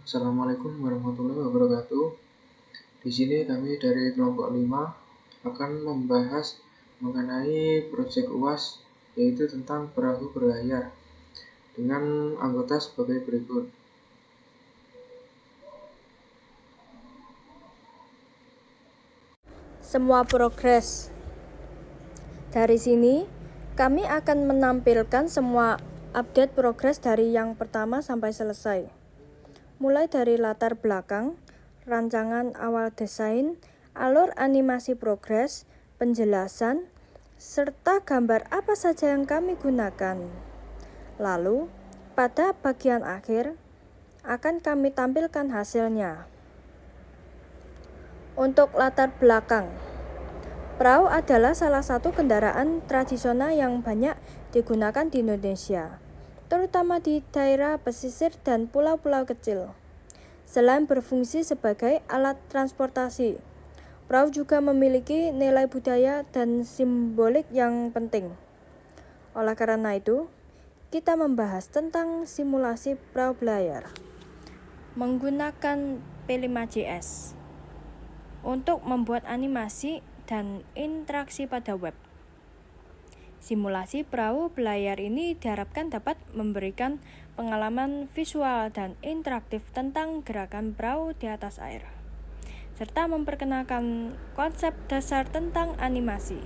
Assalamualaikum warahmatullahi wabarakatuh. Di sini kami dari kelompok 5 akan membahas mengenai proyek UAS, yaitu tentang perahu berlayar, dengan anggota sebagai berikut. Semua progres. Dari sini, kami akan menampilkan semua update progres dari yang pertama sampai selesai. Mulai dari latar belakang, rancangan awal desain, alur animasi progres, penjelasan, serta gambar apa saja yang kami gunakan. Lalu, pada bagian akhir, akan kami tampilkan hasilnya. Untuk latar belakang, perahu adalah salah satu kendaraan tradisional yang banyak digunakan di Indonesia, terutama di daerah pesisir dan pulau-pulau kecil. Selain berfungsi sebagai alat transportasi, perahu juga memiliki nilai budaya dan simbolik yang penting. Oleh karena itu, kita membahas tentang simulasi perahu berlayar menggunakan P5JS untuk membuat animasi dan interaksi pada web. Simulasi perahu berlayar ini diharapkan dapat memberikan pengalaman visual dan interaktif tentang gerakan perahu di atas air, serta memperkenalkan konsep dasar tentang animasi.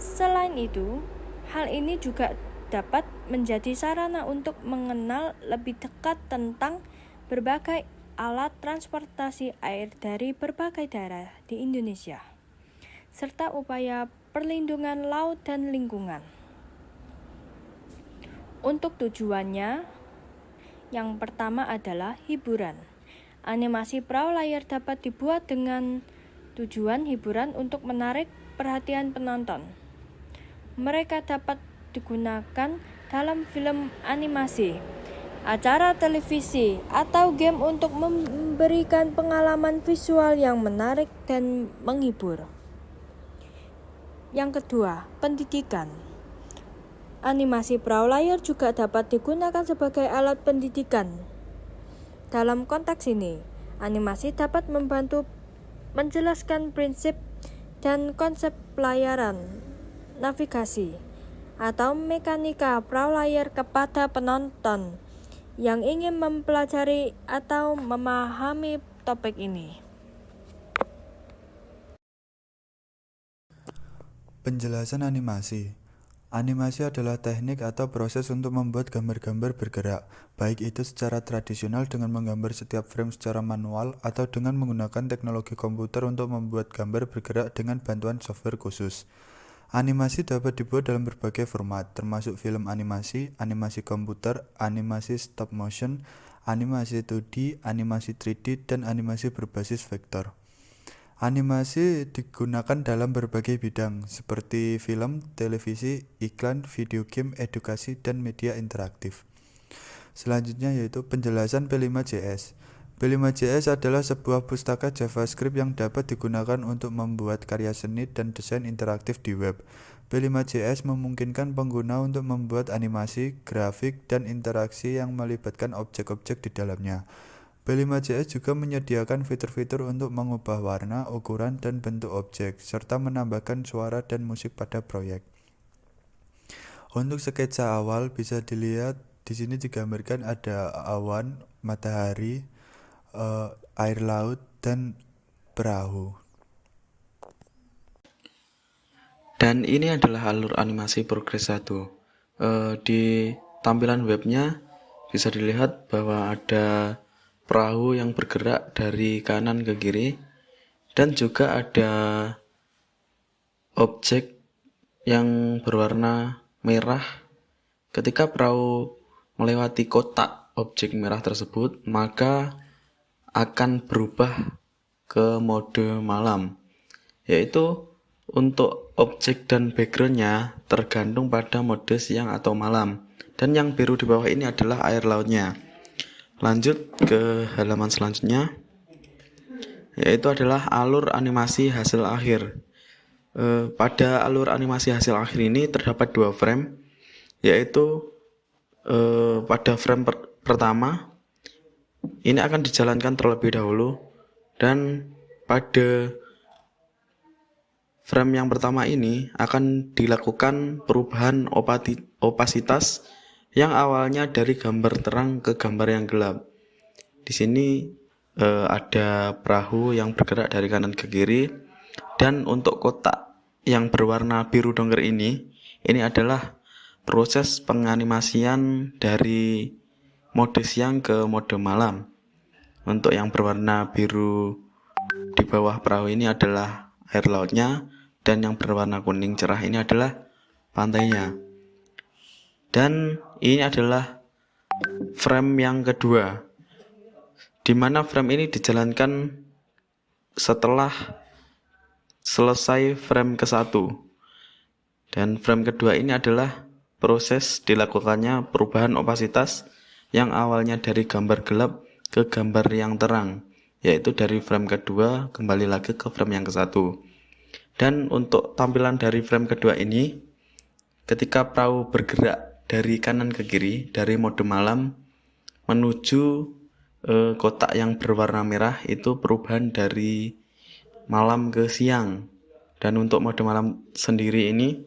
Selain itu, hal ini juga dapat menjadi sarana untuk mengenal lebih dekat tentang berbagai alat transportasi air dari berbagai daerah di Indonesia, serta upaya perlindungan laut dan lingkungan. Untuk tujuannya, yang pertama adalah hiburan. Animasi perahu layar dapat dibuat dengan tujuan hiburan untuk menarik perhatian penonton. Mereka dapat digunakan dalam film animasi, acara televisi, atau game untuk memberikan pengalaman visual yang menarik dan menghibur. Yang kedua, pendidikan. Animasi perahu layar juga dapat digunakan sebagai alat pendidikan. Dalam konteks ini, animasi dapat membantu menjelaskan prinsip dan konsep pelayaran, navigasi, atau mekanika perahu layar kepada penonton yang ingin mempelajari atau memahami topik ini. Penjelasan animasi. Animasi adalah teknik atau proses untuk membuat gambar-gambar bergerak, baik itu secara tradisional dengan menggambar setiap frame secara manual atau dengan menggunakan teknologi komputer untuk membuat gambar bergerak dengan bantuan software khusus. Animasi dapat dibuat dalam berbagai format, termasuk film animasi, animasi komputer, animasi stop motion, animasi 2D, animasi 3D, dan animasi berbasis vektor. Animasi digunakan dalam berbagai bidang, seperti film, televisi, iklan, video game, edukasi, dan media interaktif. Selanjutnya yaitu penjelasan P5JS. P5JS adalah sebuah pustaka JavaScript yang dapat digunakan untuk membuat karya seni dan desain interaktif di web. P5JS memungkinkan pengguna untuk membuat animasi, grafik, dan interaksi yang melibatkan objek-objek di dalamnya. P5JS juga menyediakan fitur-fitur untuk mengubah warna, ukuran, dan bentuk objek, serta menambahkan suara dan musik pada proyek. Untuk sketsa awal bisa dilihat di sini digambarkan ada awan, matahari, air laut, dan perahu. Dan ini adalah alur animasi progres 1. Di tampilan webnya bisa dilihat bahwa ada perahu yang bergerak dari kanan ke kiri, dan juga ada objek yang berwarna merah. Ketika perahu melewati kotak objek merah tersebut, maka akan berubah ke mode malam, yaitu untuk objek dan backgroundnya tergantung pada mode siang atau malam. Dan yang biru di bawah ini adalah air lautnya. Lanjut ke halaman selanjutnya, yaitu adalah alur animasi hasil akhir. Pada alur animasi hasil akhir ini terdapat 2 frame, yaitu pada frame pertama ini akan dijalankan terlebih dahulu, dan pada frame yang pertama ini akan dilakukan perubahan opasitas yang awalnya dari gambar terang ke gambar yang gelap. Di sini ada perahu yang bergerak dari kanan ke kiri, dan untuk kotak yang berwarna biru dongker ini adalah proses penganimasian dari mode siang ke mode malam. Untuk yang berwarna biru di bawah perahu ini adalah air lautnya, dan yang berwarna kuning cerah ini adalah pantainya. Dan ini adalah frame yang kedua, di mana frame ini dijalankan setelah selesai frame ke-1. Dan frame kedua ini adalah proses dilakukannya perubahan opasitas yang awalnya dari gambar gelap ke gambar yang terang, yaitu dari frame kedua kembali lagi ke frame yang ke-1. Dan untuk tampilan dari frame kedua ini, ketika perahu bergerak dari kanan ke kiri, dari mode malam menuju kotak yang berwarna merah, itu perubahan dari malam ke siang. Dan untuk mode malam sendiri ini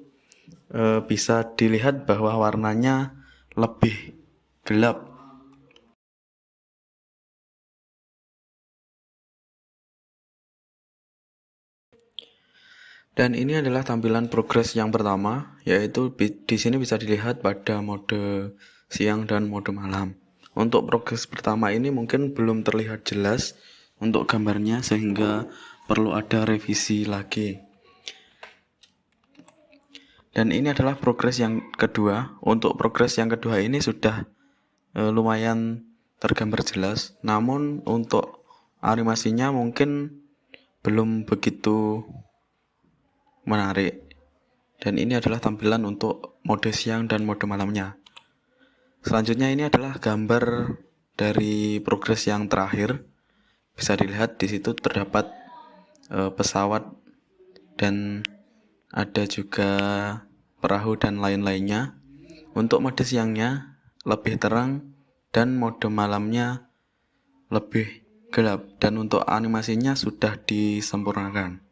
bisa dilihat bahwa warnanya lebih gelap. Dan ini adalah tampilan progres yang pertama, yaitu di sini bisa dilihat pada mode siang dan mode malam. Untuk progres pertama ini mungkin belum terlihat jelas untuk gambarnya, sehingga perlu ada revisi lagi. Dan ini adalah progres yang kedua. Untuk progres yang kedua ini sudah lumayan tergambar jelas, namun untuk animasinya mungkin belum begitu menarik. Dan ini adalah tampilan untuk mode siang dan mode malamnya. Selanjutnya ini adalah gambar dari progres yang terakhir. Bisa dilihat di situ terdapat pesawat, dan ada juga perahu dan lain-lainnya. Untuk mode siangnya lebih terang dan mode malamnya lebih gelap, dan untuk animasinya sudah disempurnakan.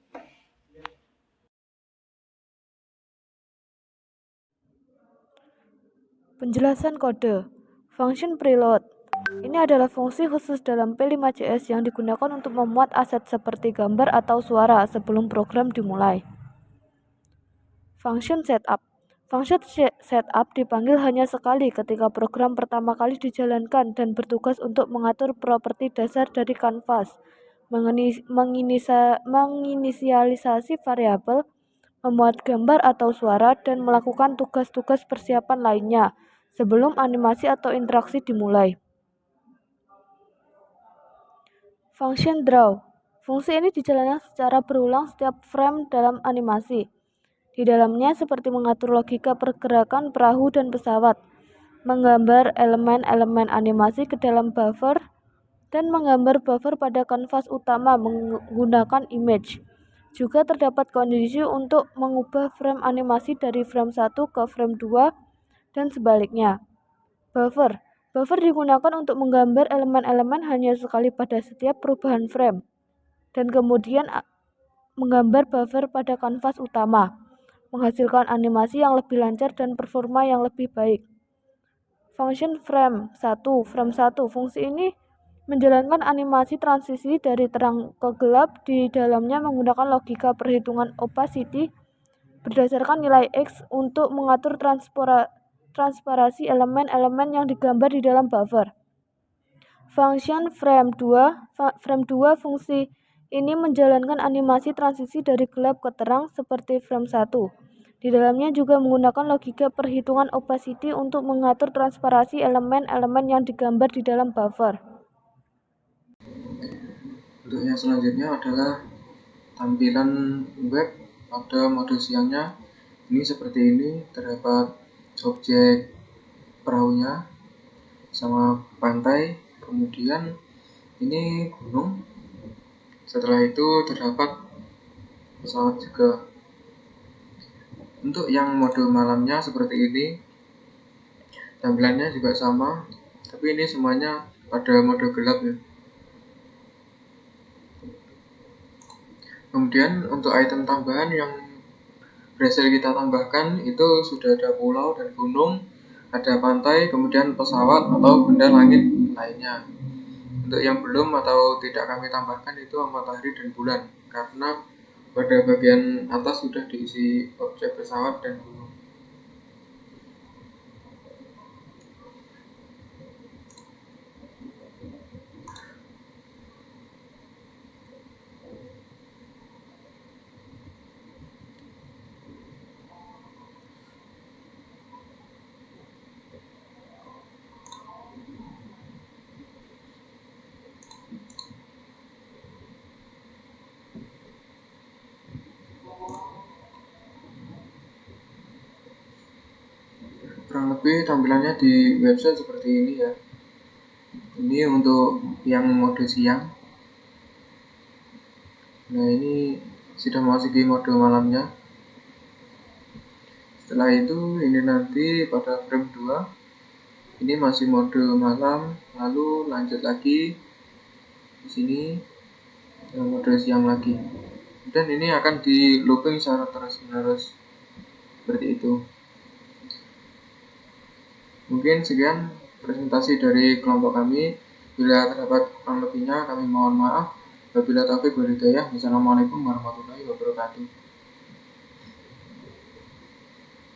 Penjelasan kode. Function preload. Ini adalah fungsi khusus dalam P5CS yang digunakan untuk memuat aset seperti gambar atau suara sebelum program dimulai. Function setup. Function setup dipanggil hanya sekali ketika program pertama kali dijalankan dan bertugas untuk mengatur properti dasar dari kanvas, menginisialisasi variabel, memuat gambar atau suara, dan melakukan tugas-tugas persiapan lainnya sebelum animasi atau interaksi dimulai. Function draw. Fungsi ini dijalankan secara berulang setiap frame dalam animasi. Di dalamnya seperti mengatur logika pergerakan perahu dan pesawat, menggambar elemen-elemen animasi ke dalam buffer, dan menggambar buffer pada kanvas utama menggunakan image. Juga terdapat kondisi untuk mengubah frame animasi dari frame 1 ke frame 2 dan sebaliknya. Buffer digunakan untuk menggambar elemen-elemen hanya sekali pada setiap perubahan frame, dan kemudian menggambar buffer pada kanvas utama, menghasilkan animasi yang lebih lancar dan performa yang lebih baik. Function frame 1. Fungsi ini menjalankan animasi transisi dari terang ke gelap. Di dalamnya menggunakan logika perhitungan opacity berdasarkan nilai X untuk mengatur transparasi elemen-elemen yang digambar di dalam buffer. Function frame 2. Fungsi ini menjalankan animasi transisi dari gelap ke terang seperti frame 1. Di dalamnya juga menggunakan logika perhitungan opacity untuk mengatur transparasi elemen-elemen yang digambar di dalam buffer. Untuk yang selanjutnya adalah tampilan web pada mode siangnya. Ini seperti ini, terdapat objek perahunya sama pantai, kemudian ini gunung. Setelah itu terdapat pesawat juga. Untuk yang mode malamnya seperti ini, tampilannya juga sama, tapi ini semuanya pada mode gelap ya. Kemudian untuk item tambahan yang berhasil kita tambahkan itu sudah ada pulau dan gunung, ada pantai, kemudian pesawat atau benda langit lainnya. Untuk yang belum atau tidak kami tambahkan itu matahari dan bulan, karena pada bagian atas sudah diisi objek pesawat dan gunung. Kurang lebih tampilannya di website seperti ini ya. Ini untuk yang mode siang. Nah, ini sudah memasuki mode malamnya. Setelah itu ini nanti pada frame 2 ini masih mode malam, lalu lanjut lagi di sini mode siang lagi. Dan ini akan di looping secara terus-menerus seperti itu. Mungkin sekian presentasi dari kelompok kami. Bila terdapat kurang lebihnya kami mohon maaf. Wabillahi taufiq wal hidayah. Wassalamualaikum warahmatullahi wabarakatuh.